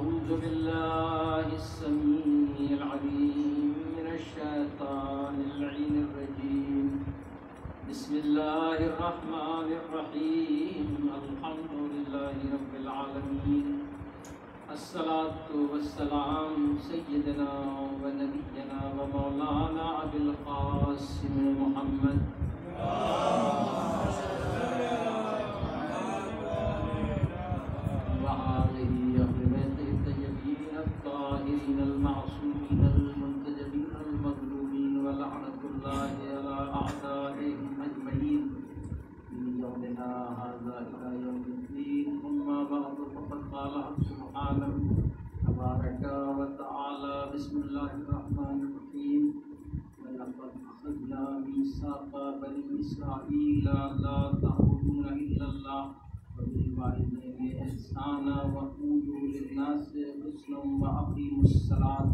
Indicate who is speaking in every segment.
Speaker 1: أعوذ بالله السميع العليم من الشيطان اللعين الرجيم بسم الله الرحمن الرحيم الحمد لله رب العالمين الصلاة والسلام سيدنا ونبينا ومولانا أبي القاسم محمد وآله أهل بيته الطيبين الطاهرين المعصومين المنتجبين المظلومين ولعنة الله على أعدائهم أجمعين من يومنا هذا إلى يوم الدين أما بعد فقد قال سبحانه تبارك وتعالى بسم الله الرحمن الرحيم ولقد أخذنا ميثاق بني إسرائيل لا تعبدون إلا الله وبالوالدين إحسانا وقولوا للناس حسنا وأقيموا الصلاة.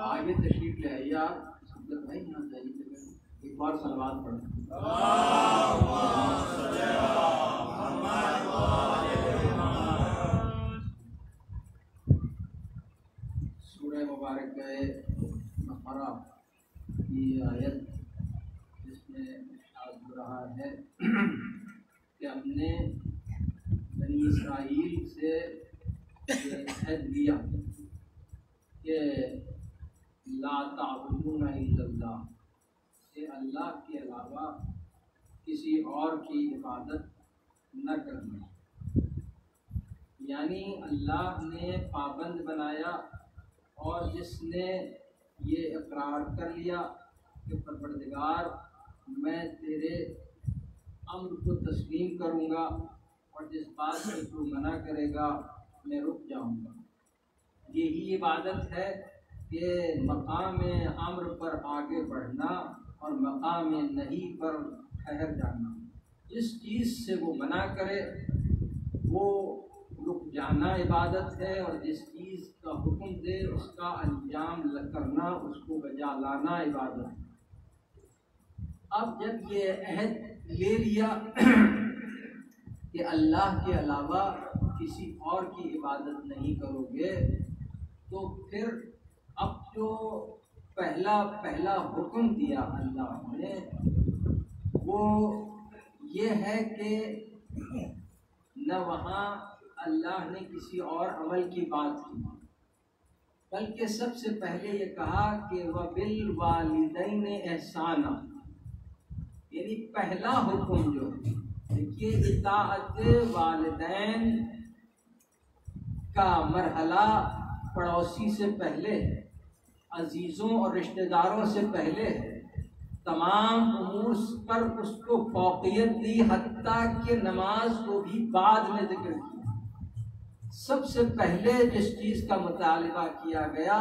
Speaker 1: آگے تشریف لے آئیے آپ بھائی یہاں جائیے ایک بار صلوات پڑھیں. سورہ مبارک بقرہ کی آیت جس میں ارشاد ہو رہا ہے کہ ہم نے بنی اسرائیل سے یہ عہد لیا کہ لا تعبدون الا اللہ، کہ اللہ کے علاوہ کسی اور کی عبادت نہ کرنا. یعنی اللہ نے پابند بنایا اور جس نے یہ اقرار کر لیا کہ پروردگار میں تیرے امر کو تسلیم کروں گا اور جس بات سے تو منع کرے گا میں رک جاؤں گا. یہی عبادت ہے کہ مقام امر پر آگے بڑھنا اور مقام نہی پر ٹھہر جانا. جس چیز سے وہ منع کرے وہ رک جانا عبادت ہے، اور جس چیز کا حکم دے اس کا انجام کرنا، اس کو بجا لانا عبادت ہے. اب جب یہ عہد لے لیا کہ اللہ کے علاوہ کسی اور کی عبادت نہیں کرو گے، تو پھر اب جو پہلا حکم دیا اللہ نے وہ یہ ہے کہ نہ وہاں اللہ نے کسی اور عمل کی بات کی، بلکہ سب سے پہلے یہ کہا کہ وَبِالْوَالِدَيْنِ احسانا. یعنی پہلا حکم جو دیکھیے اطاعت والدین کا مرحلہ پڑوسی سے پہلے، عزیزوں اور رشتہ داروں سے پہلے تمام امور پر اس کو فوقیت دی، حتیٰ کہ نماز کو بھی بعد میں ذکر کیا. سب سے پہلے جس چیز کا مطالبہ کیا گیا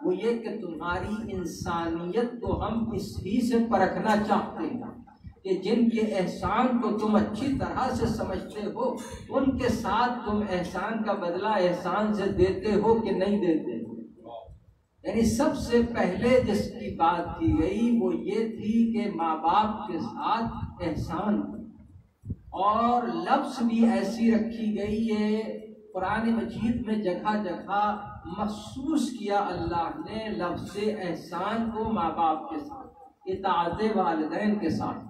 Speaker 1: وہ یہ کہ تمہاری انسانیت کو ہم اس ہی سے پرکھنا چاہتے ہیں کہ جن کے احسان کو تم اچھی طرح سے سمجھتے ہو ان کے ساتھ تم احسان کا بدلہ احسان سے دیتے ہو کہ نہیں دیتے ہو. یعنی سب سے پہلے جس کی بات کی گئی وہ یہ تھی کہ ماں باپ کے ساتھ احسان، اور لفظ بھی ایسی رکھی گئی ہے قرآن مجید میں جگہ جگہ مخصوص کیا اللہ نے لفظ احسان کو ماں باپ کے ساتھ، اطاعت والدین کے ساتھ.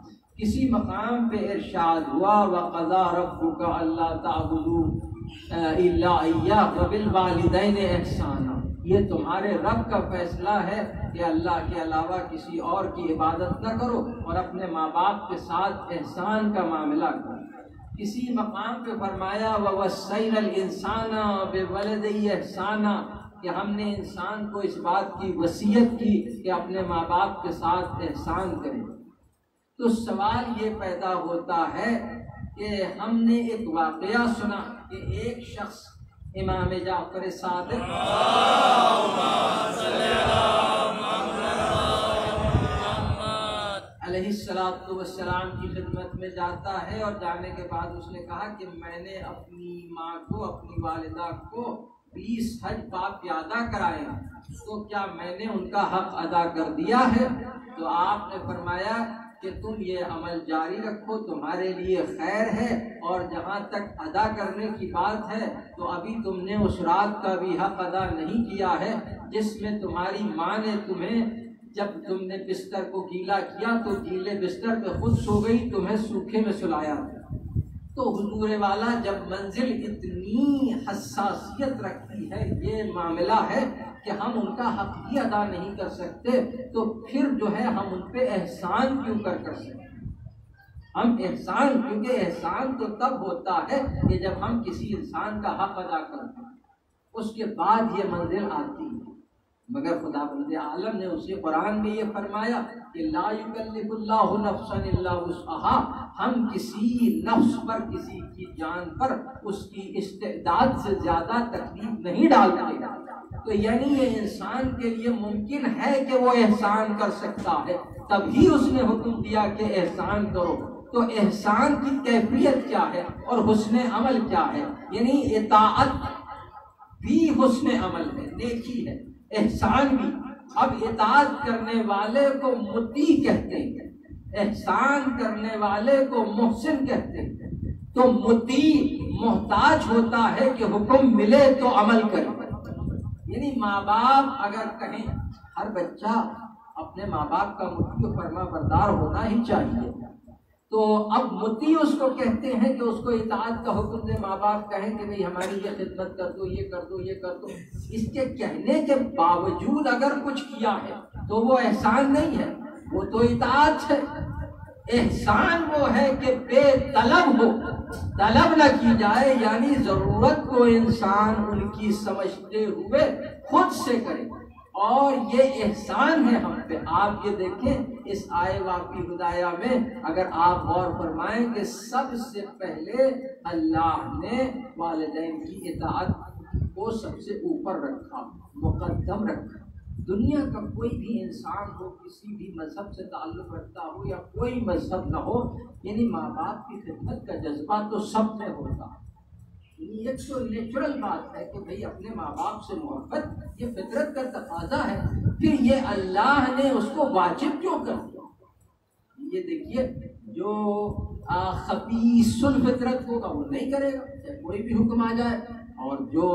Speaker 1: کسی مقام پہ ارشاد ہوا وَقَضَىٰ رَبُّكَ أَلَّا تَعْبُدُوا إِلَّا إِيَّاهُ وَبِالْوَالِدَيْنِ إِحْسَانًا. یہ تمہارے رب کا فیصلہ ہے کہ اللہ کے علاوہ کسی اور کی عبادت نہ کرو اور اپنے ماں باپ کے ساتھ احسان کا معاملہ کرو. کسی مقام پہ فرمایا وَوَصَّيْنَا الْإِنسَانَ بِوَلِدَيْهِ إِحْسَانًا، کہ ہم نے انسان کو اس بات کی وصیت کی کہ اپنے ماں باپ کے ساتھ احسان کرے. تو سوال یہ پیدا ہوتا ہے کہ ہم نے ایک واقعہ سنا کہ ایک شخص امام جعفر صادق علیہ السلام کی خدمت میں جاتا ہے، اور جانے کے بعد اس نے کہا کہ میں نے اپنی ماں کو، اپنی والدہ کو 20 حج پاک پیادہ کرائے، تو کیا میں نے ان کا حق ادا کر دیا ہے؟ تو آپ نے فرمایا کہ تم یہ عمل جاری رکھو، تمہارے لیے خیر ہے، اور جہاں تک ادا کرنے کی بات ہے تو ابھی تم نے اس رات کا بھی حق ادا نہیں کیا ہے جس میں تمہاری ماں نے تمہیں، جب تم نے بستر کو گیلا کیا تو گیلے بستر پہ خود سو گئی، تمہیں سوکھے میں سلایا۔ تو حضور والا جب منزل اتنی حساسیت رکھتی ہے، یہ معاملہ ہے کہ ہم ان کا حق بھی ادا نہیں کر سکتے، تو پھر جو ہے ہم ان پہ احسان کیوں کر سکتے؟ ہم احسان، کیونکہ احسان تو تب ہوتا ہے کہ جب ہم کسی انسان کا حق ادا کرتے ہیں، اس کے بعد یہ منزل آتی ہے۔ مگر خداوند عالم نے اسے قرآن میں یہ فرمایا کہ لا یکلف اللہ نفسا الا وسعها، ہم کسی نفس پر، کسی کی جان پر اس کی استعداد سے زیادہ تکلیف نہیں ڈالتے۔ تو یعنی یہ انسان کے لیے ممکن ہے کہ وہ احسان کر سکتا ہے، تبھی اس نے حکم دیا کہ احسان کرو۔ تو احسان کی کیفیت کیا ہے اور حسن عمل کیا ہے؟ یعنی اطاعت بھی حسن عمل ہے، نیکی ہے، احسان بھی۔ اب اطاعت کرنے والے کو مطیع کہتے ہیں، احسان کرنے والے کو محسن کہتے ہیں۔ تو مطیع محتاج ہوتا ہے کہ حکم ملے تو عمل کرے۔ یعنی ماں باپ اگر کہیں، ہر بچہ اپنے ماں باپ کا مطیع و فرما بردار ہونا ہی چاہیے، تو اب مطیع اس کو کہتے ہیں کہ اس کو اطاعت کا حکم دے، ماں باپ کہیں کہ بھئی ہماری یہ خدمت کر دو، یہ کر دو، یہ کر دو، اس کے کہنے کے باوجود اگر کچھ کیا ہے تو وہ احسان نہیں ہے، وہ تو اطاعت ہے۔ احسان وہ ہے کہ بے طلب ہو، طلب نہ کی جائے، یعنی ضرورت کو انسان ان کی سمجھتے ہوئے خود سے کرے، اور یہ احسان ہے ہم پہ۔ آپ یہ دیکھیں اس آئے واقعی ہدایہ میں اگر آپ غور فرمائیں کہ سب سے پہلے اللہ نے والدین کی اطاعت کو سب سے اوپر رکھا، مقدم رکھا۔ دنیا کا کوئی بھی انسان ہو، کسی بھی مذہب سے تعلق رکھتا ہو یا کوئی مذہب نہ ہو، یعنی ماں باپ کی خدمت کا جذبہ تو سب میں ہوتا ہے۔ یہ تو نیچرل بات ہے کہ بھئی اپنے ماں باپ سے محبت، یہ فطرت کا تقاضا ہے۔ پھر یہ اللہ نے اس کو واجب کیوں کر دیا؟ یہ دیکھیے، جو خبیث الفطرت ہوگا وہ نہیں کرے گا، چاہے کوئی بھی حکم آ جائے، اور جو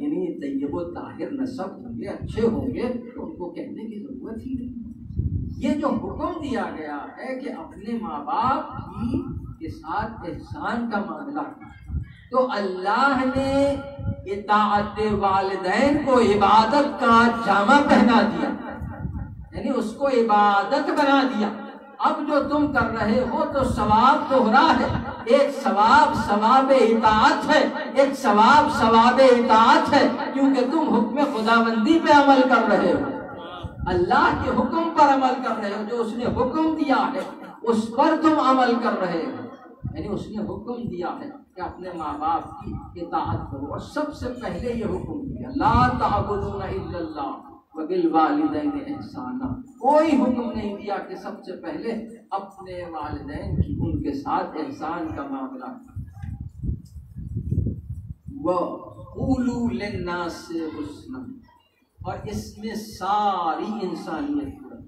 Speaker 1: یعنی طیب و طاہر نسب ہوں گے، اچھے ہوں گے، تو ان کو کہنے کی ضرورت ہی نہیں۔ یہ جو حکم دیا گیا ہے کہ اپنے ماں باپ کی کے ساتھ احسان کا معاملہ، تو اللہ نے اطاعت والدین کو عبادت کا جامہ پہنا دیا، یعنی اس کو عبادت بنا دیا۔ اب جو تم کر رہے ہو تو ثواب دوہرا ہے، ایک ثواب ثواب اطاعت ہے، ایک ثواب ثواب اطاعت ہے، کیونکہ تم حکم خداوندی پہ عمل کر رہے ہو، اللہ کے حکم پر عمل کر رہے ہو، جو اس نے حکم دیا ہے اس پر تم عمل کر رہے ہو۔ یعنی اس نے حکم دیا ہے کہ اپنے ماں باپ کی اطاعت کرو، اور سب سے پہلے یہ حکم دیا لا تعبدون الا اللہ وبالوالدین احسانا۔ کوئی حکم نہیں دیا کہ سب سے پہلے اپنے والدین کی، ان کے ساتھ احسان کا معاملہ۔ وَقُولُوا لِلنَّاسِ حُسْنًا، اور اس میں ساری انسانیت کو رکھا،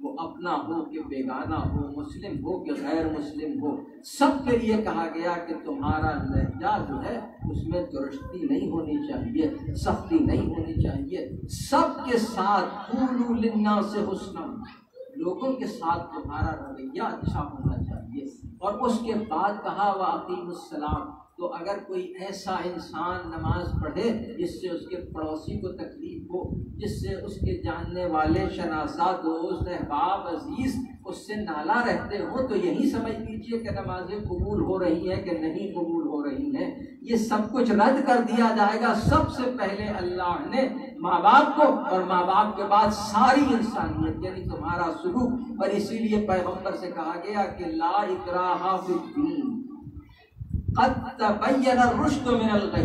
Speaker 1: وہ اپنا ہو کہ بیگانہ ہو، مسلم ہو کہ غیر مسلم ہو، سب کے لیے کہا گیا کہ تمہارا لہجہ جو ہے اس میں درستی نہیں ہونی چاہیے، سختی نہیں ہونی چاہیے، سب کے ساتھ قولوا للناس حسنا، لوگوں کے ساتھ تمہارا رویہ اچھا ہونا چاہیے۔ اور اس کے بعد کہا وَأَقِیمُوا الصَّلَاةَ، تو اگر کوئی ایسا انسان نماز پڑھے جس سے اس کے پڑوسی کو تکلیف ہو، جس سے اس کے جاننے والے شناسا دوست احباب عزیز اس سے نالا رہتے ہوں، تو یہی سمجھ لیجیے کہ نمازیں قبول ہو رہی ہیں کہ نہیں قبول ہو رہی ہیں۔ یہ سب کچھ رد کر دیا جائے گا۔ سب سے پہلے اللہ نے ماں باپ کو، اور ماں باپ کے بعد ساری انسانیت، یعنی تمہارا سلوک، اور اسی لیے پیغمبر سے کہا گیا کہ لا اکراہ فی الدین قد تبین الرشد من الغی،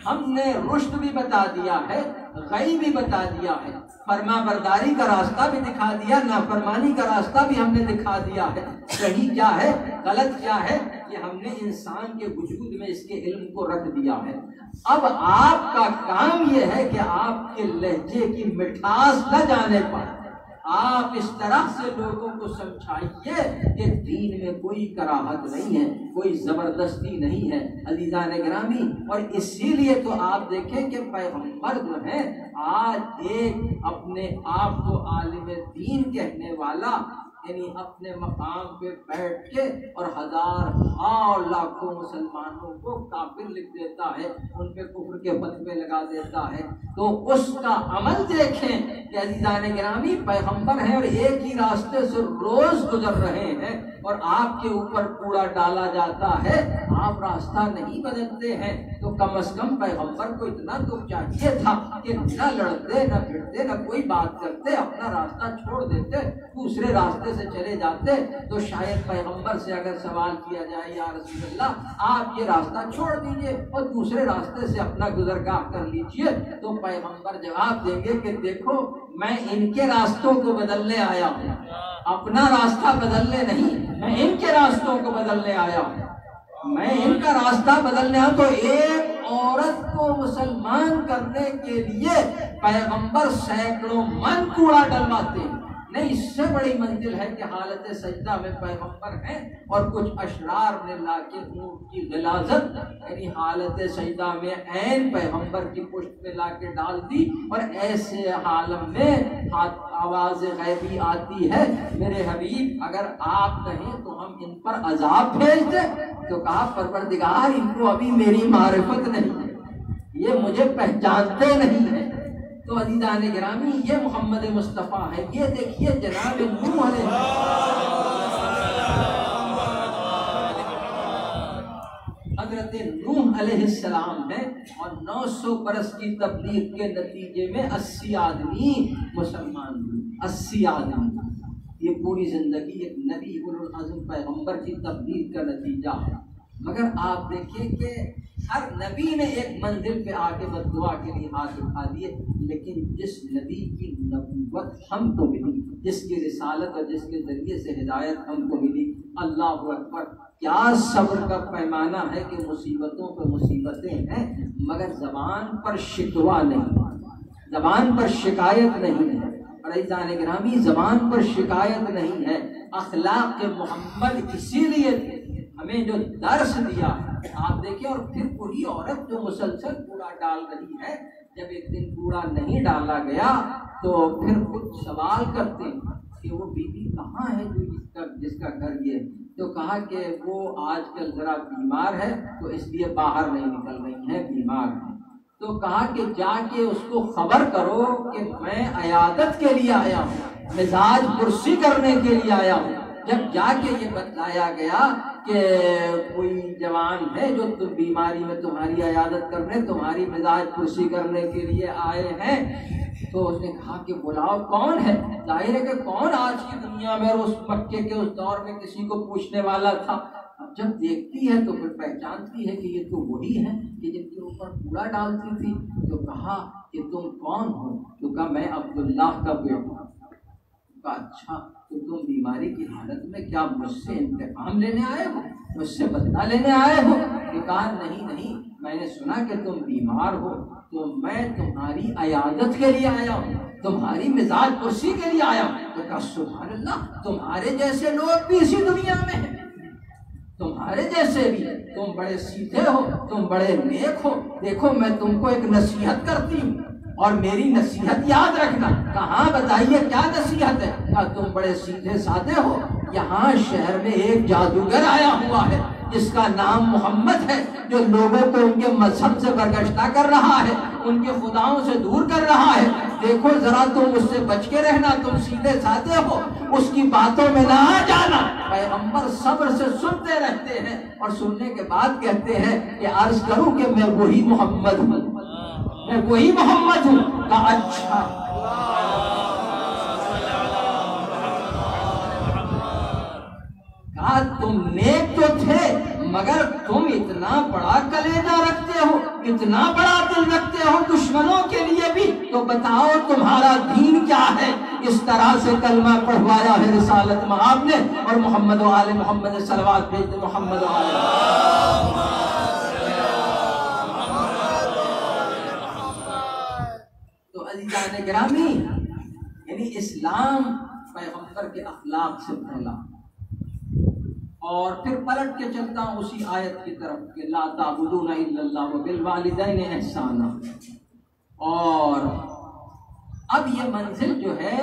Speaker 1: ہم نے رشد بھی بتا دیا ہے، غی بھی بتا دیا ہے، فرما برداری کا راستہ بھی دکھا دیا، نافرمانی کا راستہ بھی ہم نے دکھا دیا ہے، صحیح کیا ہے غلط کیا ہے، یہ ہم نے انسان کے وجود میں اس کے علم کو رکھ دیا ہے۔ اب آپ کا کام یہ ہے کہ آپ کے لہجے کی مٹھاس نہ جانے پائے، آپ اس طرح سے لوگوں کو سمجھائیے کہ دین میں کوئی کراہت نہیں ہے، کوئی زبردستی نہیں ہے عزیزان گرامی۔ اور اسی لیے تو آپ دیکھیں کہ پیغمبر جو ہے آج ایک اپنے آپ کو عالم دین کہنے والا، یعنی اپنے مقام پہ بیٹھ کے اور ہزار لاکھوں مسلمانوں کو کافر لکھ دیتا ہے، ان پہ کفر کے فتوے لگا دیتا ہے، تو اس کا عمل دیکھیں کہ عزیزان گرامی پیغمبر ہیں اور ایک ہی راستے سے روز گزر رہے ہیں اور آپ کے اوپر کوڑا ڈالا جاتا ہے، آپ راستہ نہیں بدلتے ہیں، تو کم از کم پیغمبر کو اتنا تو چاہیے تھا کہ نہ لڑتے نہ پھرتے نہ کوئی بات کرتے، اپنا راستہ چھوڑ دیتے، دوسرے راستے سے چلے جاتے۔ تو شاید پیغمبر سے اگر سوال کیا جائے یا رسول اللہ آپ یہ راستہ چھوڑ دیجئے اور دوسرے راستے سے اپنا گزرگاہ کر لیجئے، تو پیغمبر جواب دیں گے کہ دیکھو میں ان کے راستوں کو بدلنے آیا ہوں، اپنا راستہ بدلنے نہیں، میں ان کے راستوں کو بدلنے آیا ہوں، میں ان کا راستہ بدلنے آیا۔ تو ایک عورت کو مسلمان کرنے کے لیے پیغمبر سینکڑوں من کوڑا ڈلواتے ہیں۔ نہیں، اس سے بڑی منزل ہے کہ حالت سجدہ میں پیغمبر ہیں اور کچھ اشرار نے لا کے اونٹ کی غلاظت یعنی حالت سجدہ میں عین پیغمبر کی پشت پہ لا کے ڈال دی، اور ایسے عالم میں آواز غیبی آتی ہے میرے حبیب اگر آپ کہیں تو ہم ان پر عذاب بھیج دیں، تو کہا پروردگار ان کو ابھی میری معرفت نہیں ہے، یہ مجھے پہچانتے نہیں ہیں۔ تو عزیزان گرامی یہ محمد مصطفیٰ ہے، یہ دیکھیے جناب نوح علیہ حضرت نوح علیہ السلام ہے، اور 900 برس کی تبلیغ کے نتیجے میں 80 آدمی مسلمان ہوئے، 80 آدمی۔ یہ پوری زندگی ایک نبی العظم پیغمبر کی تبلیغ کا نتیجہ ہے۔ مگر آپ دیکھیں کہ ہر نبی نے ایک منزل پہ آ کے بد دعا کے لیے ہاتھ اٹھا دیے، لیکن جس نبی کی نبوت ہم کو ملی، جس کی رسالت اور جس کے ذریعے سے ہدایت ہم کو ملی، اللہ اکبر، کیا صبر کا پیمانہ ہے کہ مصیبتوں پہ مصیبتیں ہیں مگر زبان پر شکوہ نہیں، زبان پر شکایت نہیں ہے۔ اور عزیزان گرامی زبان پر شکایت نہیں ہے۔ اخلاق محمد اسی لیے ہمیں جو درس دیا آپ دیکھیں، اور پھر وہی عورت جو مسلسل کوڑا ڈال رہی ہے، جب ایک دن کوڑا نہیں ڈالا گیا تو پھر خود سوال کرتے کہ وہ بیوی کہاں ہے جو جس کا گھر یہ، تو کہا کہ وہ آج کل ذرا بیمار ہے تو اس لیے باہر نہیں نکل رہی ہے، بیمار ہے۔ تو کہا کہ جا کے اس کو خبر کرو کہ میں عیادت کے لیے آیا ہوں، مزاج پرسی کرنے کے لیے آیا ہوں۔ جب جا کے یہ بتلایا گیا کہ کوئی جوان ہے جو تم بیماری میں تمہاری عیادت کرنے، تمہاری مزاج پرسی کرنے کے لیے آئے ہیں، تو اس نے کہا کہ بلاؤ کون ہے۔ ظاہر ہے کہ کون آج کی دنیا میں اور اس مکے کے اس دور میں کسی کو پوچھنے والا تھا۔ اب جب دیکھتی ہے تو پھر پہچانتی ہے کہ یہ تو وہی ہے کہ جن کے اوپر کوڑا ڈالتی تھی۔ تو کہا کہ تم کون ہو؟ تو کہا میں عبداللہ کا بیٹا ہوں۔ کہا اچھا، تو تم بیماری کی حالت میں کیا مجھ سے انتقام لینے آئے ہو، مجھ سے بدلہ لینے آئے ہو؟ تو کہا نہیں، میں نے سنا کہ تم بیمار ہو تو میں تمہاری عیادت کے لیے آیا ہوں، تمہاری مزاج پرسی کے لیے آیا ہوں۔ تو کہا سبحان اللہ، تمہارے جیسے لوگ بھی اسی دنیا میں ہیں، تمہارے جیسے بھی، تم بڑے سیدھے ہو، تم بڑے نیک ہو، دیکھو میں تم کو ایک نصیحت کرتی ہوں اور میری نصیحت یاد رکھنا۔ کہاں بتائیے کیا نصیحت ہے؟ کہا تم بڑے سیدھے سادے ہو، یہاں شہر میں ایک جادوگر آیا ہوا ہے جس کا نام محمد ہے، جو لوگوں کو ان کے مذہب سے برگشتہ کر رہا ہے، ان کے خداؤں سے دور کر رہا ہے، دیکھو ذرا تم اس سے بچ کے رہنا، تم سیدھے سادے ہو، اس کی باتوں میں نہ آ جانا۔ پیغمبر صبر سے سنتے رہتے ہیں اور سننے کے بعد کہتے ہیں کہ عرض کروں کہ میں وہی محمد ہوں، میں وہی محمد ہوں۔ کہا اچھا، کہا تم نیک تو تھے مگر تم اتنا بڑا کلیجہ رکھتے ہو، اتنا بڑا دل رکھتے ہو دشمنوں کے لیے بھی، تو بتاؤ تمہارا دین کیا ہے؟ اس طرح سے کلمہ پڑھوایا ہے رسالت مآب نے، اور محمد و آل محمد صلوات بھیج دے، محمد و آل تو عزیزان گرامی، یعنی اس اسلام پیغمبر کے اخلاق سے پھیلا. اور پھر پلٹ کے چلتا ہوں اسی آیت کی طرف کہ لا تعبدون الا اللہ وبالوالدین احسانا. اور اب یہ منزل جو ہے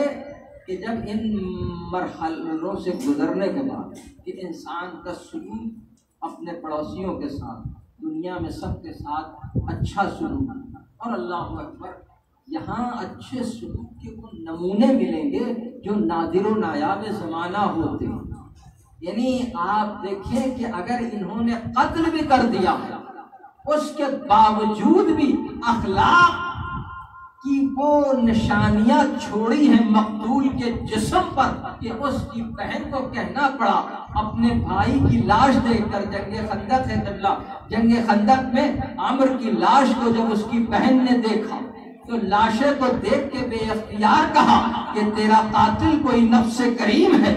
Speaker 1: کہ جب ان مرحلوں سے گزرنے کے بعد کہ انسان کا سلوک اپنے پڑوسیوں کے ساتھ، دنیا میں سب کے ساتھ اچھا سلوک، اور اللہ اکبر یہاں اچھے سلوک کے وہ نمونے ملیں گے جو نادر و نایاب زمانہ ہوتے ہیں. یعنی آپ دیکھیں کہ اگر انہوں نے قتل بھی کر دیا اس کے باوجود بھی اخلاق کی وہ نشانیاں چھوڑی ہیں مقتول کے جسم پر کہ اس کی بہن کو کہنا پڑا اپنے بھائی کی لاش دیکھ کر، جنگ خندق ہے قبلہ، جنگ خندق میں عمر کی لاش کو جب اس کی بہن نے دیکھا تو لاشیں کو دیکھ کے بے اختیار کہا کہ تیرا قاتل کوئی نفس کریم ہے،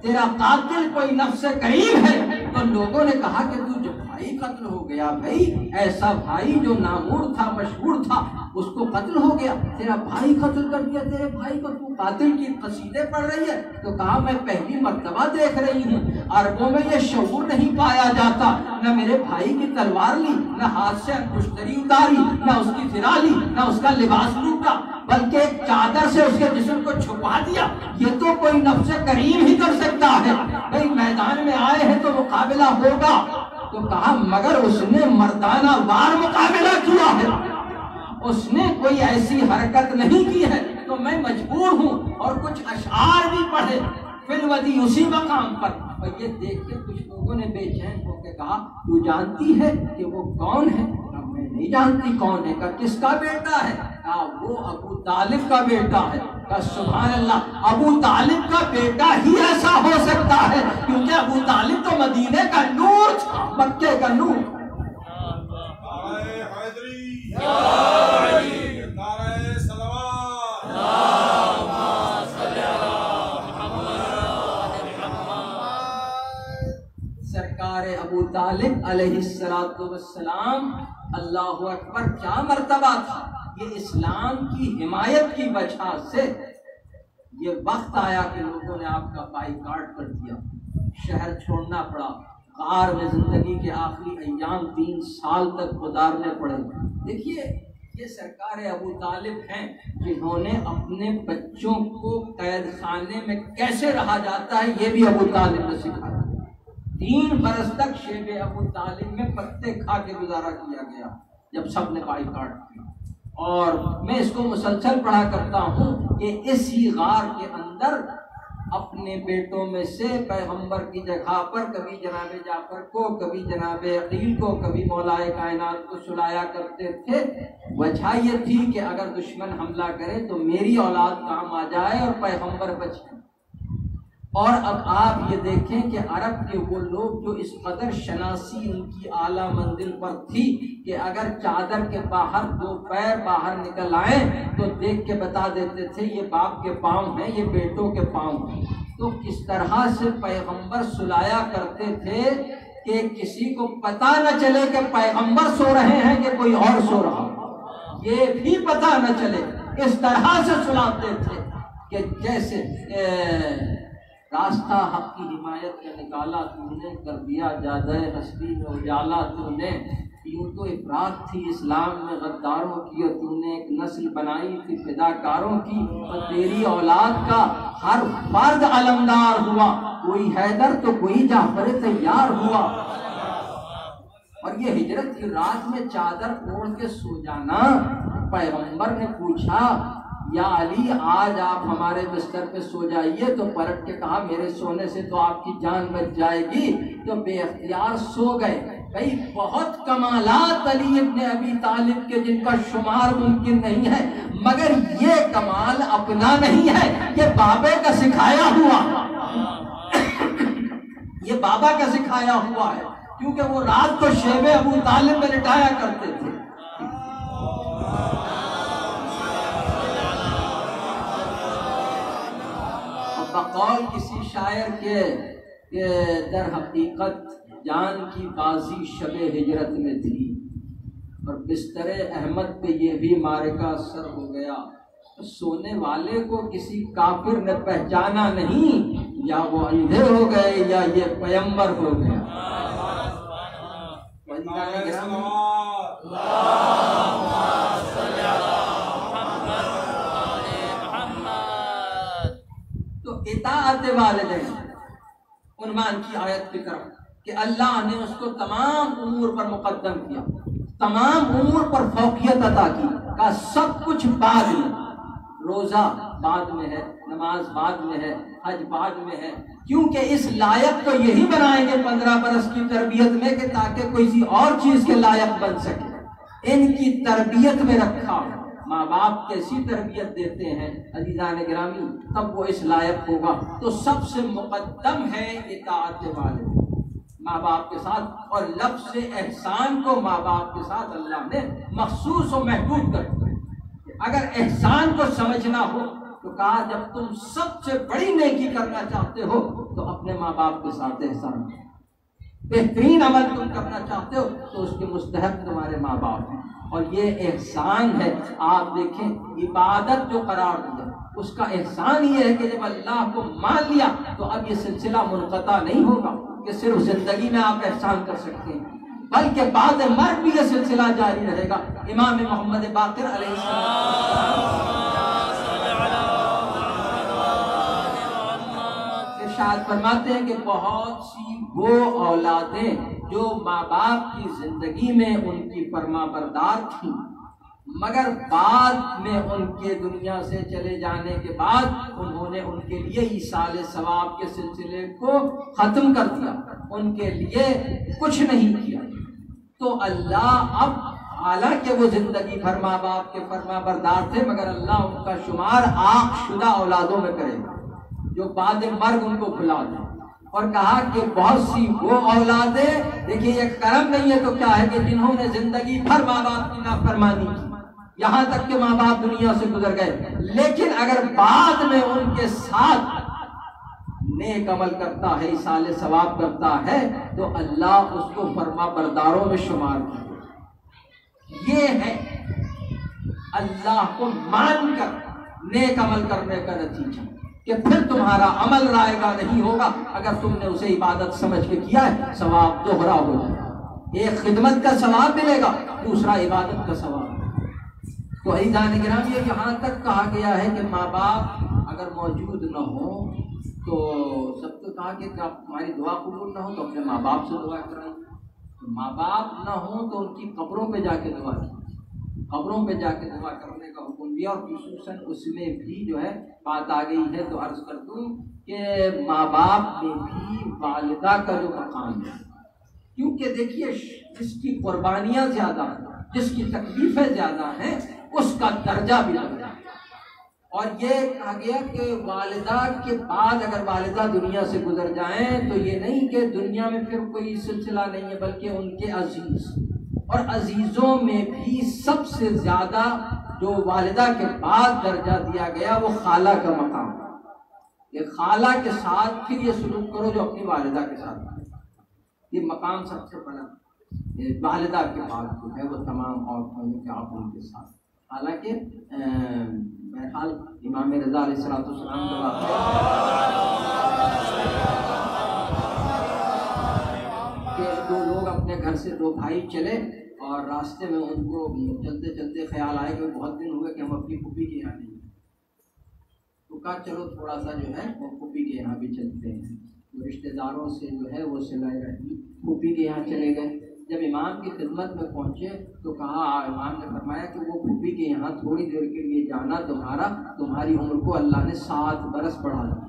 Speaker 1: تیرا قاتل کوئی نفس کریم ہے. تو لوگوں نے کہا کہ تو جو بھائی قتل ہو گیا، بھائی ایسا بھائی جو نامور تھا، مشہور تھا، اس کو قتل ہو گیا، تیرا بھائی قتل کر دیا، تیرے بھائی کو تو قاتل کی قصیدے پڑھ رہی ہے. تو کہا میں پہلی مرتبہ دیکھ رہی ہوں، عربوں میں یہ شعور نہیں پایا جاتا. نہ میرے بھائی کی تلوار لی، نہ ہاتھ سے انگشتری اتاری، نہ اس کی زرا لی، نہ اس کا لباس لوٹا، بلکہ ایک چادر سے اس کے جسم کو چھپا دیا. یہ تو کوئی نفس کریم ہی کر سکتا ہے. بھائی میدان میں آئے ہیں تو مقابلہ ہوگا. تو کہا مگر اس نے مردانہ وار مقابلہ کیا ہے، اس نے کوئی ایسی حرکت نہیں کی ہے. تو میں مجبور ہوں اور کچھ اشعار بھی پڑھے فی الودی اسی مقام پر. اور یہ دیکھ کے کچھ لوگوں نے بے چین ہو کے کہا تو جانتی ہے کہ وہ کون ہے؟ میں نہیں جانتی کون ہے. کہ کس کا بیٹا ہے؟ کہا وہ ابو طالب کا بیٹا ہے. کہا سبحان اللہ، ابو طالب کا بیٹا ہی ایسا ہو سکتا ہے کیونکہ ابو طالب تو مدینے کا نور تھا، مکے کا نور. سرکار ابو طالب علیہ السلام، اللہ اکبر کیا مرتبہ تھا. یہ اسلام کی حمایت کی وجہ سے یہ وقت آیا کہ لوگوں نے آپ کا بائیکاٹ کر دیا، شہر چھوڑنا پڑا، غار میں زندگی کے آخری ایام 3 سال تک گزارنے پڑے. دیکھیے یہ سرکار ابو طالب ہیں جنہوں نے اپنے بچوں کو قید خانے میں کیسے رہا جاتا ہے یہ بھی ابو طالب نے سکھایا. 3 برس تک شیب ابو طالب میں پتے کھا کے گزارا کیا گیا جب سب نے بائیکاٹ کیا. اور میں اس کو مسلسل پڑھا کرتا ہوں کہ اسی غار کے اندر اپنے بیٹوں میں سے پیغمبر کی جگہ پر کبھی جناب جعفر کو، کبھی جناب عقیل کو، کبھی مولا کائنات کو سلایا کرتے تھے. وجہ یہ تھی کہ اگر دشمن حملہ کرے تو میری اولاد کام آ جائے اور پیغمبر بچے. اور اب آپ یہ دیکھیں کہ عرب کے وہ لوگ جو اس قدر شناسی ان کی اعلیٰ منزل پر تھی کہ اگر چادر کے باہر 2 پیر باہر نکل آئیں تو دیکھ کے بتا دیتے تھے یہ باپ کے پاؤں ہیں، یہ بیٹوں کے پاؤں ہیں. تو کس طرح سے پیغمبر سلایا کرتے تھے کہ کسی کو پتہ نہ چلے کہ پیغمبر سو رہے ہیں کہ کوئی اور سو رہا، یہ بھی پتہ نہ چلے. اس طرح سے سلاتے تھے کہ جیسے راستہ حق کی حمایت کا نکالا تو نے، کر دیا جادہ ہستی میں اجالا تو نے. یوں تو افراد تھی اسلام میں غداروں کی اور تو نے ایک نسل بنائی تھی فداکاروں کی. اور تیری اولاد کا ہر فرد علمدار ہوا، کوئی حیدر تو کوئی جعفر تیار ہوا. اور یہ ہجرت کی رات میں چادر اوڑھ کے سو جانا. پیغمبر نے پوچھا یا علی آج آپ ہمارے بستر پہ سو جائیے، تو پلٹ کے کہا میرے سونے سے تو آپ کی جان بچ جائے گی. تو بے اختیار سو گئے. بھئی بہت کمالات علی ابن ابی طالب کے جن کا شمار ممکن نہیں ہے، مگر یہ کمال اپنا نہیں ہے، یہ بابے کا سکھایا ہوا، یہ بابا کا سکھایا ہوا ہے. کیونکہ وہ رات کو شیب ابو طالب میں لٹایا کرتے تھے. بقول کسی شاعر کے در حقیقت جان کی بازی شب ہجرت میں تھی، اور بستر احمد پہ یہ بھی معرکہ سر ہو گیا. سونے والے کو کسی کافر نے پہچانا نہیں، یا وہ اندھے ہو گئے یا یہ پیمبر ہو گیا۔ تو اطاعت والدین عنوان کی آیت فکر کہ اللہ نے اس کو تمام امور پر مقدم کیا، تمام امور پر فوقیت عطا کی، کا سب کچھ بعد میں، روزہ بعد میں ہے، نماز بعد میں ہے، حج بعد میں ہے، کیونکہ اس لائق تو یہی بنائیں گے 15 برس کی تربیت میں کہ تاکہ کوئی اور چیز کے لائق بن سکے۔ ان کی تربیت میں رکھا، ماں باپ کیسی تربیت دیتے ہیں عزیزان گرامی، تب وہ اس لائق ہوگا۔ تو سب سے مقدم ہے اطاعت والدین ماں باپ کے ساتھ، اور لفظ احسان کو ماں باپ کے ساتھ اللہ نے مخصوص و محدود کر دیا۔ اگر احسان کو سمجھنا ہو تو کہا جب تم سب سے بڑی نیکی کرنا چاہتے ہو تو اپنے ماں باپ کے ساتھ احسان کرو، بہترین عمل تم کرنا چاہتے ہو تو اس کے مستحق تمہارے ماں باپ ہیں، اور یہ احسان ہے۔ آپ دیکھیں عبادت جو قرار دیا اس کا احسان یہ ہے کہ جب اللہ کو مان لیا تو اب یہ سلسلہ منقطع نہیں ہوگا کہ صرف زندگی میں آپ احسان کر سکتے ہیں، بلکہ بعد مرگ بھی یہ سلسلہ جاری رہے گا۔ امام محمد باقر علیہ السلام ارشاد فرماتے ہیں کہ بہت سی وہ اولادیں جو ماں باپ کی زندگی میں ان کی فرما بردار تھیں، مگر بعد میں ان کے دنیا سے چلے جانے کے بعد انہوں نے ان کے لیے ایصال ثواب کے سلسلے کو ختم کر دیا، ان کے لیے کچھ نہیں کیا۔ تو اللہ اب حالانکہ وہ زندگی بھر ماں باپ کے فرما بردار تھے، مگر اللہ ان کا شمار عاق شدہ اولادوں میں کرے گا جو بعد مرگ ان کو بھلا دیں۔ اور کہا کہ بہت سی وہ اولادیں، دیکھیے یہ کرم نہیں ہے تو کیا ہے، کہ جنہوں نے زندگی بھر ماں باپ کی نافرمانی کی، یہاں تک کہ ماں باپ دنیا سے گزر گئے، لیکن اگر بعد میں ان کے ساتھ نیک عمل کرتا ہے، ایصال ثواب کرتا ہے، تو اللہ اس کو فرما برداروں میں شمار کرے۔ یہ ہے اللہ کو مان کر نیک عمل کرنے کا نتیجہ، کہ پھر تمہارا عمل رائے گا نہیں ہوگا اگر تم نے اسے عبادت سمجھ کے کیا ہے، ثواب دوہرا ہو جائے گا، ایک خدمت کا ثواب ملے گا، دوسرا عبادت کا ثواب۔ تو عزیزان گرامی یہاں تک کہا گیا ہے کہ ماں باپ اگر موجود نہ ہوں تو سب کو کہا کہ تمہاری دعا قبول نہ ہو تو اپنے ماں باپ سے دعا کرائیں، ماں باپ نہ ہوں تو ان کی قبروں پہ جا کے دعا کی، قبروں پہ جا کے دعا کرنے کا حکم دیا۔ اور خصوصاً اس میں بھی جو ہے بات آ گئی ہے تو عرض کر دوں کہ ماں باپ میں بھی والدہ کا جو مقام ہے، کیونکہ دیکھیے جس کی قربانیاں زیادہ ہیں، جس کی تکلیفیں زیادہ ہیں، اس کا درجہ بھی زیادہ ہے۔ اور یہ کہا گیا کہ والدہ کے بعد اگر والدہ دنیا سے گزر جائیں تو یہ نہیں کہ دنیا میں پھر کوئی سلسلہ نہیں ہے، بلکہ ان کے عزیز، اور عزیزوں میں بھی سب سے زیادہ جو والدہ کے بعد درجہ دیا گیا وہ خالہ کا مقام ہے، کہ خالہ کے ساتھ پھر یہ سلوک کرو جو اپنی والدہ کے ساتھ ہے، یہ مقام سب سے بڑا والدہ کے بعد جو ہے وہ تمام عورتوں میں کہ آپ ان کے ساتھ۔ حالانکہ بہرحال امام رضا علیہ السلام کا کہ دو لوگ اپنے گھر سے، دو بھائی چلے اور راستے میں ان کو چلتے چلتے خیال آئے کہ بہت دن ہوئے کہ ہم اپنی پھوپھی کے یہاں نہیں گئے، تو کہا چلو تھوڑا سا جو ہے وہ پھوپھی کے یہاں بھی چلتے ہیں، تو رشتے داروں سے جو ہے وہ صلہ رحمی، پھوپھی کے یہاں چلے گئے۔ جب امام کی خدمت میں پہنچے تو کہا، امام نے فرمایا کہ وہ پھوپھی کے یہاں تھوڑی دیر کے لیے جانا تمہاری عمر کو اللہ نے 7 برس بڑھا دیا،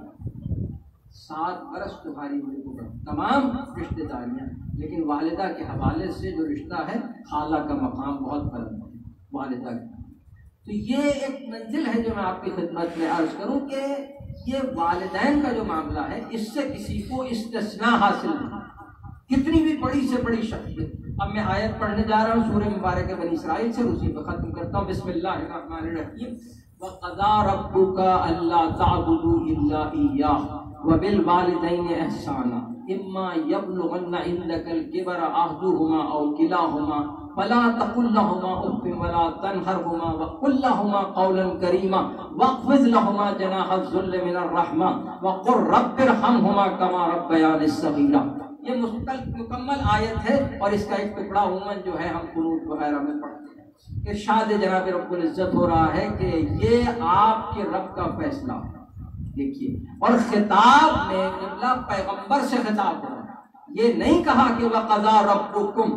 Speaker 1: 7 برس تمہاری عمر کو بڑھا، تمام رشتے داریاں، لیکن والدہ کے حوالے سے جو رشتہ ہے خالہ کا مقام بہت بلند ہے والدہ کا۔ تو یہ ایک منزل ہے جو میں آپ کی خدمت میں عرض کروں کہ یہ والدین کا جو معاملہ ہے اس سے کسی کو استثناء حاصل نہیں، کتنی بھی بڑی سے بڑی شخصیت۔ اب میں آیت پڑھنے جا رہا ہوں سورہ مبارکہ بنی اسرائیل سے، اسی پہ ختم کرتا ہوں۔ بسم اللہ الرحمن الرحیم۔ وَقَضَىٰ رَبُّكَ أَلَّا تَعْبُدُوا إِلَّا إِيَّاهُ وَبِالْوَالِدَيْنِ إِحْسَانًا إِمَّا يَبْلُغَنَّ عِندَكَ الْكِبَرَ أَحَدُهُمَا أَوْ كِلَاهُمَا فلا تقل لهما اف ولا تنهرهما وقل لهما قولا كريما واخفض لهما جناح الذل من الرحمة وقل رب ارحمهما كما ربياني صغيرا. یہ مکمل آیت ہے اور اس کا ایک ٹکڑا عموماً جو ہے ہم قنوت وغیرہ میں پڑھتے ہیں. ارشاد جناب رب العزت ہو رہا ہے کہ یہ آپ کے رب کا فیصلہ. دیکھیے، اور خطاب میں اللہ پیغمبر سے خطاب ہو رہا ہے. یہ نہیں کہا کہ وَقَضَىٰ رَبُّكُمْ.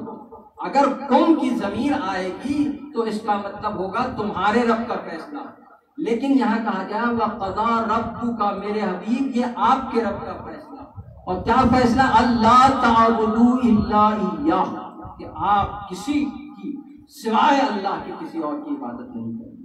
Speaker 1: اگر کم کی ضمیر آئے گی تو اس کا مطلب ہوگا تمہارے رب کا فیصلہ. لیکن یہاں کہا گیا وَقَضَىٰ رَبُّكَ، میرے حبیب یہ آپ کے رب کا فیصلہ. اور کیا فیصلہ؟ اللہ تعبدوا الا اياه، کہ آپ کسی کی سوائے اللہ کے کسی اور کی عبادت نہیں کریں.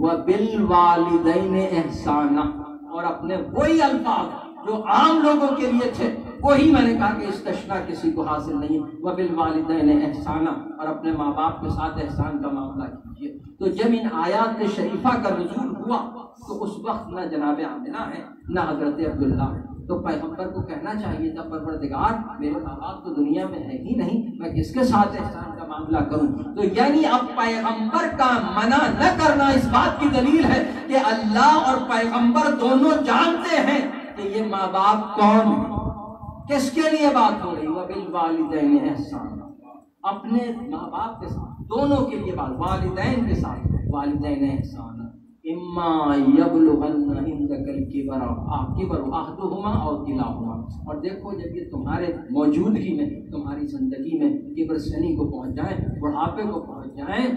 Speaker 1: وَبِالْوَالِدَيْنِ إِحْسَانًا، اور اپنے وہی الفاظ جو عام لوگوں کے لیے تھے وہی میں نے کہا کہ استثناء کسی کو حاصل نہیں. وَبِالْوَالِدَيْنِ إِحْسَانًا، اور اپنے ماں باپ کے ساتھ احسان کا معاملہ کیجیے. تو جب ان آیات شریفہ کا نزول ہوا تو اس وقت نہ جناب آمنہ ہے نہ حضرت عبداللہ ہے. تو پیغمبر کو کہنا چاہیے تھا پروردگار میرے ماں باپ تو دنیا میں ہے ہی نہیں، میں کس کے ساتھ احسان کا معاملہ کروں. تو یعنی اب پیغمبر کا منع نہ کرنا اس بات کی دلیل ہے کہ اللہ اور پیغمبر دونوں جانتے ہیں کہ یہ ماں باپ کون ہیں، کس کے لیے بات ہو رہی. وَبِالْوَالِدَيْنِ إِحْسَانًا، اپنے ماں باپ کے ساتھ دونوں کے لیے بات، والدین کے ساتھ والدین احسان. اما یبلغن عندک الکبر احدہما او کلاہما. اور دیکھو جب یہ تمہارے موجودگی میں تمہاری زندگی میں کبر سنی کو پہنچ جائیں، بڑھاپے کو پہنچ جائیں،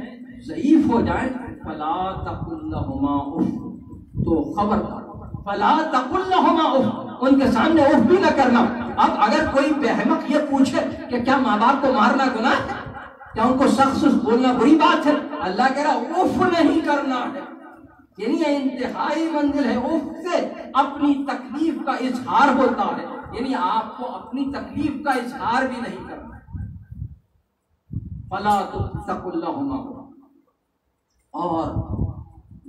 Speaker 1: ضعیف ہو جائیں، فلا تقل لہما اف، تو خبر فلا تقل لہما اف، ان کے سامنے اف بھی نہ کرنا. اب اگر کوئی بے احمق یہ پوچھے کہ کیا ماں باپ کو مارنا گناہ ہے، کیا ان کو سخت بولنا بری بات ہے، اللہ کہہ رہا اف نہیں کرنا ہے. یعنی یہ انتہائی منزل ہے. اف سے اپنی تکلیف کا اظہار ہوتا ہے، یعنی آپ کو اپنی تکلیف کا اظہار بھی نہیں کرنا. فلا تقل لہما، اور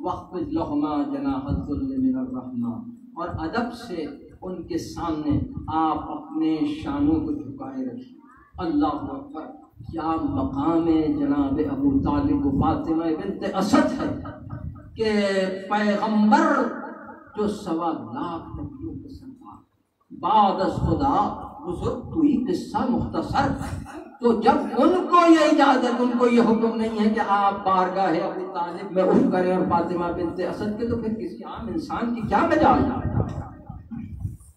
Speaker 1: واخفض لہما جناح الذل من الرحمہ، اور ادب سے ان کے سامنے آپ اپنے شانوں کو جھکائے رکھیں. اللہ اکبر، کیا مقام جناب ابو طالب و فاطمہ بنت اسد ہے کہ پیغمبر جو 1.25 نبیوں کے سردار، بعد از خدا بزرگ تو یہ قصہ مختصر. تو جب ان کو یہ اجازت، ان کو یہ حکم نہیں ہے کہ آپ بارگاہ ابو طالب میں اٹھ کریں اور فاطمہ بنت اسد کے، تو پھر کسی عام انسان کی کیا مجال ہے.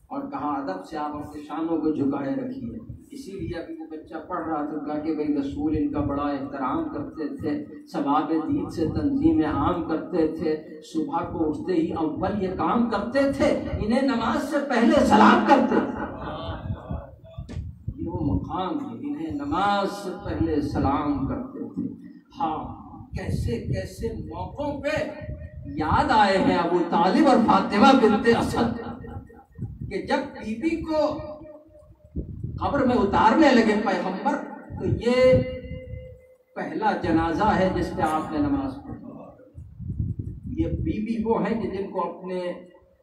Speaker 1: اور کہا ادب سے آپ اپنے شانوں کو جھکائے رکھیے. اسی لیے ابھی وہ بچہ پڑھ رہا تھا، کہا کہ بھائی رسول ان کا بڑا احترام کرتے تھے، ثواب دین سے تنظیم عام کرتے تھے، صبح کو اٹھتے ہی اول یہ کام کرتے تھے، انہیں نماز سے پہلے سلام کرتے تھے. یہ وہ مقام ہے، انہیں نماز سے پہلے سلام کرتے تھے. ہاں، کیسے کیسے موقعوں پہ یاد آئے ہیں ابو طالب اور فاطمہ بنت اسد کہ جب بی بی کو قبر میں اتارنے لگے پیغمبر، تو یہ پہلا جنازہ ہے جس پہ آپ نے نماز پڑھی. یہ بی بی وہ ہیں کہ جن کو اپنے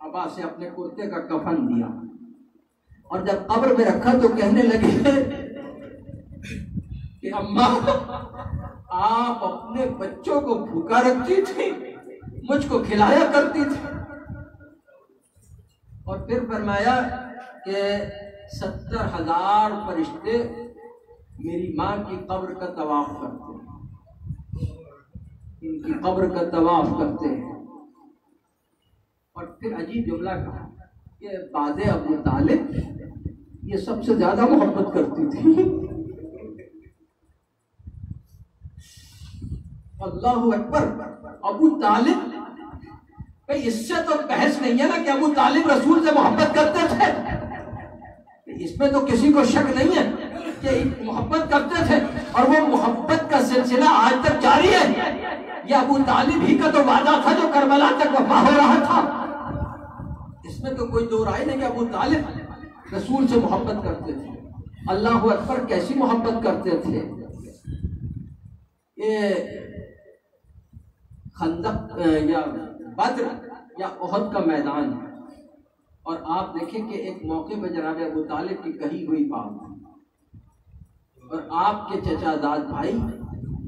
Speaker 1: ابا سے اپنے کرتے کا کفن دیا، اور جب قبر میں رکھا تو کہنے لگے کہ اماں آپ اپنے بچوں کو بھوکا رکھتی تھی، مجھ کو کھلایا کرتی تھی. اور پھر فرمایا کہ 70,000 فرشتے میری ماں کی قبر کا طواف کرتے ہیں، ان کی قبر کا طواف کرتے ہیں. اور پھر عجیب جملہ کہا کہ بعد ابو طالب یہ سب سے زیادہ محبت کرتی تھی. اللہ اکبر. ابو طالب، اس سے تو بحث نہیں ہے نا کہ ابو طالب رسول سے محبت کرتے تھے، اس میں تو کسی کو شک نہیں ہے کہ محبت کرتے تھے، اور وہ محبت کا سلسلہ آج تک جاری ہے. یہ ابو طالب ہی کا تو وعدہ تھا جو کربلا تک وفا ہو رہا تھا. اس میں تو کوئی دو رائے نہیں کہ ابو طالب رسول سے محبت کرتے تھے. اللہ اکبر، کیسی محبت کرتے تھے. یہ خندق یا بدر یا احد کا میدان ہے، اور آپ دیکھیں کہ ایک موقع پہ جناب ابو طالب کی کہی ہوئی بات، اور آپ کے چچا داد بھائی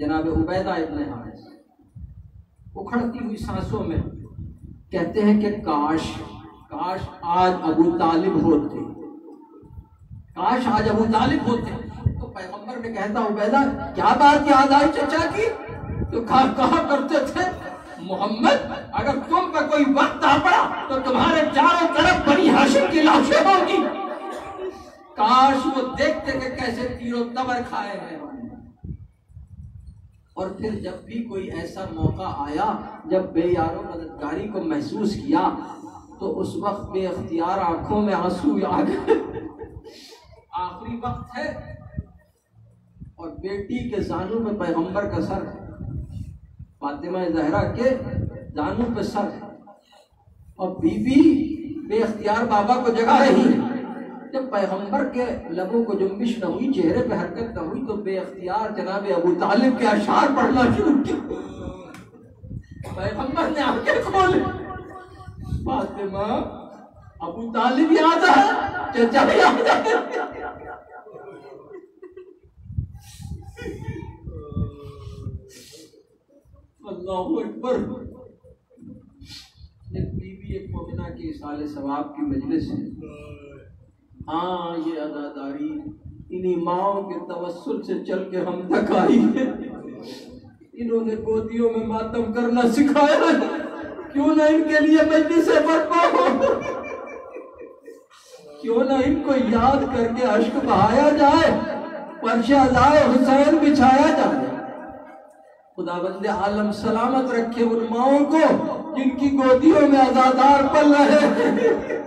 Speaker 1: جناب عبیدہ ابن حارث اکھڑتی ہوئی سانسوں میں کہتے ہیں کہ کاش آج ابو طالب ہوتے، کاش آج ابو طالب ہوتے۔ تو پیغمبر نے کہتا عبیدہ کیا بات یاد آئی چچا کی؟ تو کہا کرتے تھے محمد اگر تم کا کوئی وقت آ پڑا تو تمہارے چاروں طرف بنی ہاشم کی لاشیں ہوگی۔ کاش وہ دیکھتے کہ کیسے تیر و تبر کھائے ہیں۔ اور پھر جب بھی کوئی ایسا موقع آیا جب بے یار و مددگاری کو محسوس کیا تو اس وقت بے اختیار آنکھوں میں آنسو آ گئے۔ آخری وقت ہے اور بیٹی کے زانوں میں پیغمبر کا سر ہے، فاطمہ زہرا کے زانوں پہ سر ہے، اور بیوی بے اختیار بابا کو جگا رہی ہے۔ جب پیغمبر کے لبوں کو جنبش نہ ہوئی، چہرے پہ حرکت نہ ہوئی، تو بے اختیار جناب ابو طالب کے اشعار پڑھنا شروع کیا۔ پیغمبر نے آنکھیں کھولے، فاطمہ ابو طالب یاد ہے، چچا یاد ہے۔ اللہ اکبر۔ ایک بیوی ایک مومنہ کی اصال ثواب کی مجلس ہے۔ ہاں یہ عزاداری انہی ماؤں کے توسل سے چل کے ہم تک آئی ہے۔ انہوں نے گودیوں میں ماتم کرنا سکھایا ہے، کیوں نہ ان کے لیے مجلس برپا ہو، کیوں نہ ان کو یاد کر کے اشک بہایا جائے، فرش عزائے حسین بچھایا جائے۔ خداوند عالم سلامت رکھے ان ماؤں کو جن کی گودیوں میں عزادار پل رہے ہیں۔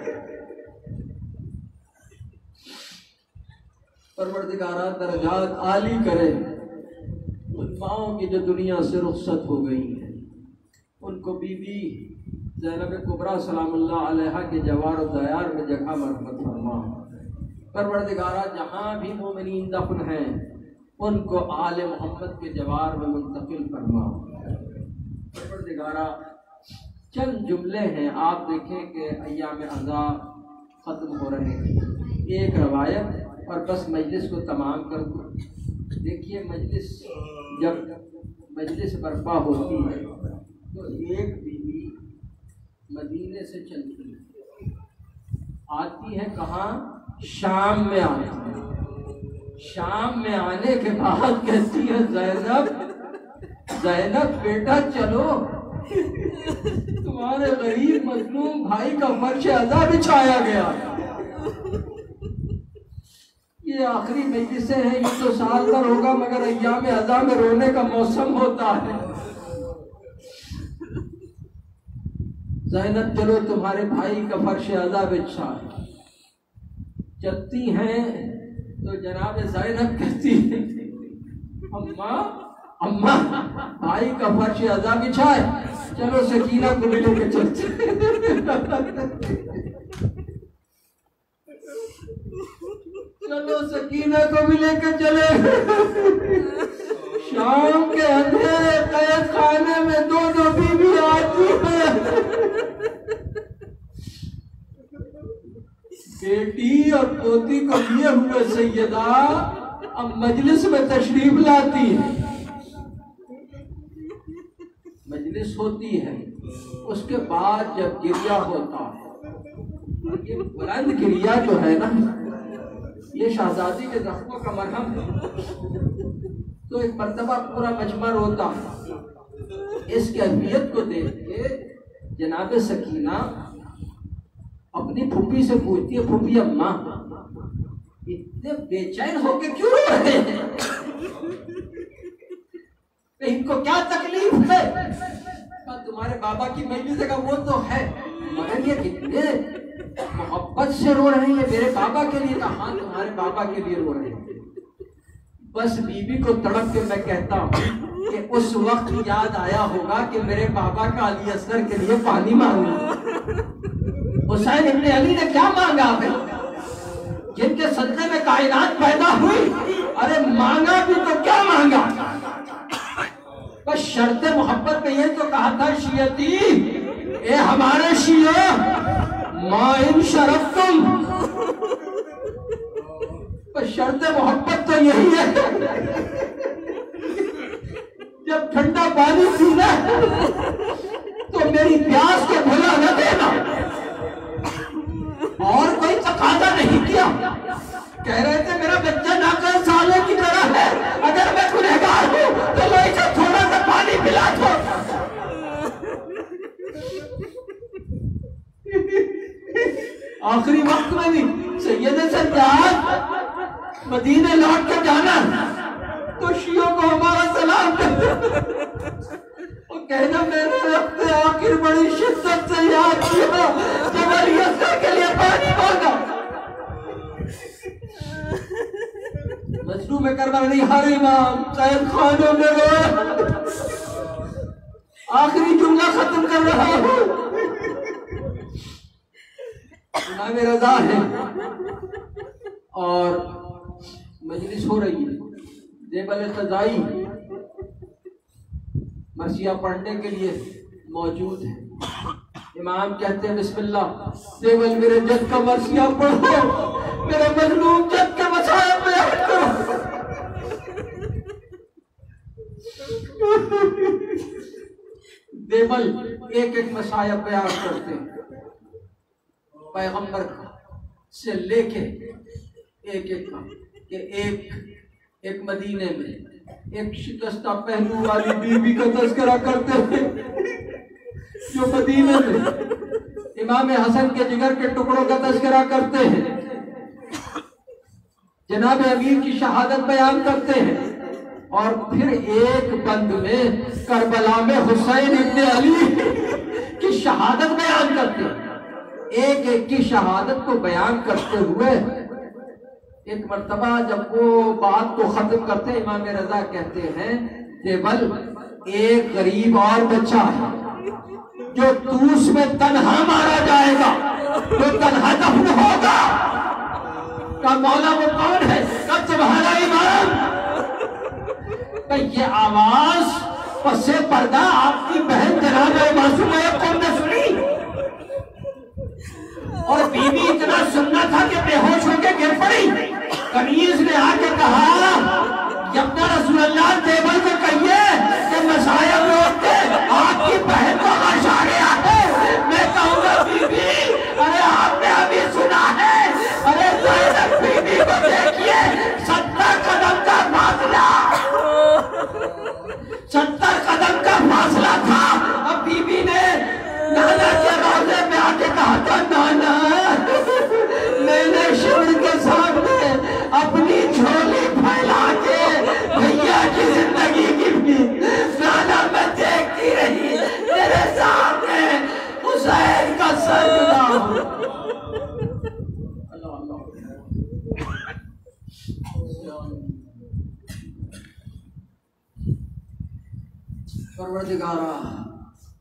Speaker 1: پروردگارہ درجات عالی کرے ان ماؤں کی جو دنیا سے رخصت ہو گئی ہیں، ان کو بی بی زینب کبریٰ سلام اللہ علیہا کے جوار و دیار میں جگہ مرحمت فرما۔ پروردگارہ جہاں بھی مومنین دفن ہیں ان کو آل محمد کے جوار میں منتقل فرما۔ پروردگارہ چند جملے ہیں، آپ دیکھیں کہ ایام عزا ختم ہو رہے ہیں، ایک روایت اور بس مجلس کو تمام کر دوں۔ دیکھیے مجلس جب مجلس برپا ہوتی ہے تو ایک بیوی مدینے سے چلتی ہے، آتی ہے کہاں؟ شام میں آتی ہے۔ شام میں آنے کے بعد کہتی ہے زینب بیٹا چلو، تمہارے غریب مظلوم بھائی کا فرش عزا بچھایا گیا۔ یہ آخری مجلسیں ہیں، یہ تو سال بھر ہوگا مگر ایام عزا میں رونے کا موسم ہوتا ہے۔ زینب چلو تمہارے بھائی کا فرش عزا بچھا ہے۔ چلتی ہیں تو جناب زینب کہتی ہے اماں بھائی کا فرش عزا بچھائے، چلو سکینہ کو لے کے چلتے۔ چلو سکینہ کو بھی لے کے چلے۔ شام کے اندھیرے قید خانے میں دونوں بیوی آتی ہیں، بیٹی اور پوتی کو لیے ہوئے سیدہ اب مجلس میں تشریف لاتی ہے۔ مجلس ہوتی ہے، اس کے بعد جب گریہ ہوتا ہے، یہ بلند گریہ جو ہے نا، یہ شہزادی کے زخموں کا مرہم ہے، تو ایک مرتبہ پورا مجمع روتا ہے۔ اس کیفیت کو دیکھ کے جناب سکینہ اپنی پھوپھی سے پوچھتی ہے پھوپھی اماں اتنے بے چین ہو کے کیوں رو رہے ہیں؟ ان کو کیا تکلیف ہے؟ تمہارے بابا کی مجلس کا وہ تو ہے مگر یہ کتنے محبت سے رو رہے ہیں میرے بابا کے لیے۔ کہاں تمہارے بابا کے لیے رو رہے ہیں؟ بس بیوی کو تڑپ کے میں کہتا ہوں کہ اس وقت یاد آیا ہوگا کہ میرے بابا کا علی اصغر کے لیے پانی مانگا، حسین ابن علی نے کیا مانگا ہے جن کے صدقے میں کائنات پیدا ہوئی؟ ارے مانگا بھی تو کیا مانگا؟ بس شرط محبت میں یہ تو کہا تھا شیعتی اے ہمارے شیعہ ما ان شرفتم، بس شرط محبت تو یہی ہے پانی پینا ہے تو میری پیاس کو بھلا نہ دینا. اور کوئی تقاضا نہیں کیا. کہہ رہے تھے میرا بچہ ناقص سالوں کی طرح ہے, اگر میں گنہگار ہوں تو میں اسے تھوڑا سا پانی پلا دو. آخری وقت میں بھی سید سجاد مدینے لوٹ کے جانا تو شیعوں کو ہمارا سلام اور کہنا میں نے اپنے آخر بڑی شدت سے یاد کیا جب علی اصغر کے لیے پانی مانگا. مجنون کربلا نہیں ہر امام سید خانوں میں رویا. آخری جملہ ختم کر رہا ہوں. امام رضا ہے اور مجلس ہو رہی ہے. دیوبند قضائی مرثیہ پڑھنے کے لیے موجود ہے. امام کہتے ہیں بسم اللہ دیوبند میرے جد کا مرثیہ پڑھو, میرے مظلوم جد کے مسائل بیان کرو. دیوبند ایک ایک مسائل بیان کرتے ہیں پیغمبر سے لے کے ایک ایک کا کہ ایک مدینے میں ایک شکستہ پہلو والی بیوی کا تذکرہ کرتے ہیں جو مدینے میں امام حسن کے جگر کے ٹکڑوں کا تذکرہ کرتے ہیں. جناب امیر کی شہادت بیان کرتے ہیں اور پھر ایک بند میں کربلا میں حسین ابن علی کی شہادت بیان کرتے ہیں. ایک ایک کی شہادت کو بیان کرتے ہوئے ایک مرتبہ جب وہ بات کو ختم کرتے ہیں امام رضا کہتے ہیں دیوبند ایک غریب اور بچہ ہے جو توس میں تنہا مارا جائے گا, جو تنہا دفن ہوگا. کا مولا وہ کون ہے؟ کا تمہارا امام. یہ آواز پس پردہ آپ کی بہن جناب معصومہ قوم نے سنی اور بی بی اتنا سننا تھا کہ بے ہوش ہو کے گر پڑی. کنیز نے آ کے کہا کہ اپنا رسول اللہ دیوبند کو کہیے کہ مشائخ لوگ تھے آپ کی بہن کو غش آ گیا ہے. میں کہوں گا بی بی ارے آپ نے ابھی سنا ہے, ارے زینب بی بی کو دیکھیے 70 قدم کا فاصلہ, 70 قدم کا فاصلہ تھا. اب بی بی نے نانا کے روزے میں آ کے کہا تھا نانا میں نے شمر کے سامنے اپنی جھولی پھیلا کے بھیا کی زندگی کی بھی نانا میں دیکھتی رہی میرے سامنے حسین کا سر گنا. پروردگارہ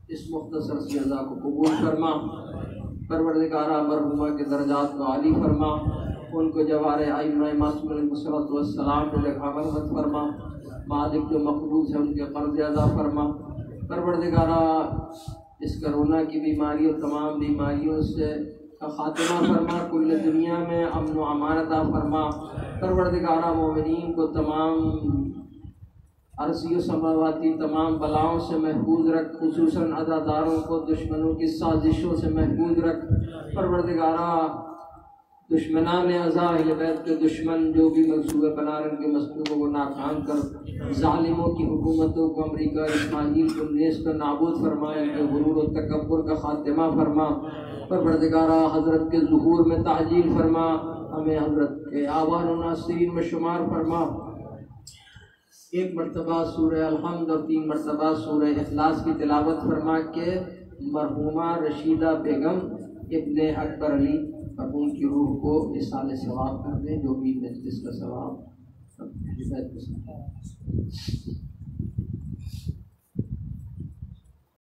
Speaker 1: اس مختصر سی اذا کو قبول فرما. پروردگارہ مرحومہ کے درجات کو عالی فرما, ان کو جوار ائمہ معصومین علیہ الصلوۃ والسلام کو لکھا مرحمت فرما. مالک جو مقبوض ہے ان کے قرض ادا فرما. پروردگارہ اس کرونا کی بیماری اور تمام بیماریوں سے خاتمہ فرما. کل دنیا میں امن و امان عطا فرما. پروردگارہ مومنین کو تمام عرضی و سماواتی تمام بلاؤں سے محفوظ رکھ, خصوصاً عزاداروں کو دشمنوں کی سازشوں سے محفوظ رکھ. پروردگارہ دشمنان عزا اہل بیت کے دشمن جو بھی منصوبے بنا رہے ان کے منصوبوں کو ناکام کر, ظالموں کی حکومتوں کو امریکہ اسماعیل کو نیز پر نابود فرما, ان کے غرور و تکبر کا خاتمہ فرما. پروردگارہ حضرت کے ظہور میں تعجیل فرما, ہمیں حضرت کے آوان و ناصرین میں شمار فرما. ایک مرتبہ سورہ الحمد اور 3 مرتبہ سورہ اخلاص کی تلاوت فرما کے مرحومہ رشیدہ بیگم ابن اکبر علی مرحوم کی روح کو اصال ثواب کر دیں, جو بھی مجلس کا ثواب